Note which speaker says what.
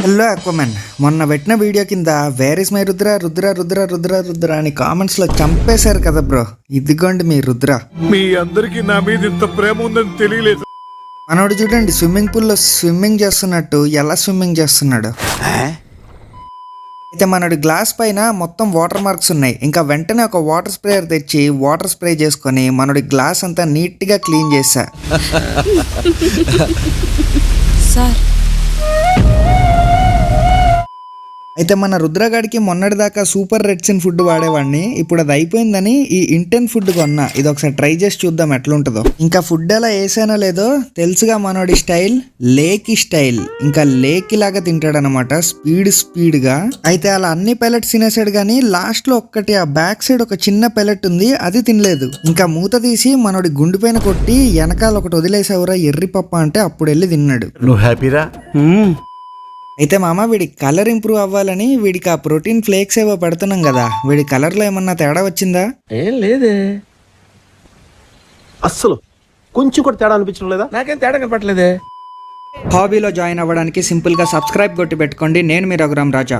Speaker 1: Hello అక్వామన్, మొన్న పెట్టిన video కింద where is my Rudra Rudra Rudra Rudra Rudra అని కామెంట్స్ లో చంపేశారు కదా బ్రో. ఇదిగోండి మీ రుద్ర.
Speaker 2: మీ అందరికి నా మీద ఇంత ప్రేమ ఉందని తెలియలేదు.
Speaker 1: మనోడు చూడండి స్విమ్మింగ్ పూల్ లో స్విమ్మింగ్ చేస్తున్నట్టు ఎలా స్విమ్మింగ్ చేస్తున్నాడు. అయితే మనోడి గ్లాస్ పైన మొత్తం వాటర్ మార్క్స్ ఉన్నాయి. ఇంకా వెంటనే ఒక వాటర్ స్ప్రేయర్ తెచ్చి వాటర్ స్ప్రే చేసుకొని మనోడి గ్లాస్ అంతా నీట్ గా క్లీన్ చేశా.
Speaker 3: సార్
Speaker 1: అయితే మన రుద్రగాడికి మొన్నటిదాకా సూపర్ రెడ్సిన్ ఫుడ్ వాడేవాడిని. ఇప్పుడు అది అయిపోయిందని ఈ ఇంటెన్ ఫుడ్ కొన్నా. ఇది ఒకసారి ట్రై చేసి చూద్దాం ఎట్లుంటుందో. ఇంకా ఫుడ్ ఎలా వేసానో లేదో తెలుసుగా మనోడి స్టైల్, లేకి స్టైల్. ఇంకా లేకి లాగా తింటాడనమాట, స్పీడ్ గా. అయితే అలా అన్ని పెల్లెట్స్ తినేసాడు కానీ లాస్ట్ లో ఒక్కటి ఆ బ్యాక్ సైడ్ ఒక చిన్న పెల్లెట్ ఉంది, అది తినలేదు. ఇంకా మూత తీసి మనోడి గుండు పైన కొట్టి వెనకాల ఒకటి వదిలేసావురా ఎర్రి పప్ప అంటే అప్పుడు వెళ్ళి తిన్నాడు.
Speaker 2: నువ్వు హ్యాపీరా?
Speaker 1: అయితే మామ వీడి కలర్ ఇంప్రూవ్ అవ్వాలని వీడికి ఆ ప్రోటీన్ ఫ్లేక్స్ ఏవో పెడుతున్నాం కదా, వీడి కలర్ లో ఏమన్నా తేడా వచ్చిందా?
Speaker 4: ఏం లేదే, అస్సలు కొంచెం కూడా తేడా అనిపించడం లేదా? నాకేం తేడా కనపట్లేదే.
Speaker 1: హాబీలో జాయిన్ అవ్వడానికి సింపుల్ గా సబ్స్క్రైబ్ కొట్టి పెట్టుకోండి. నేను మీ రఘురామ్ రాజా.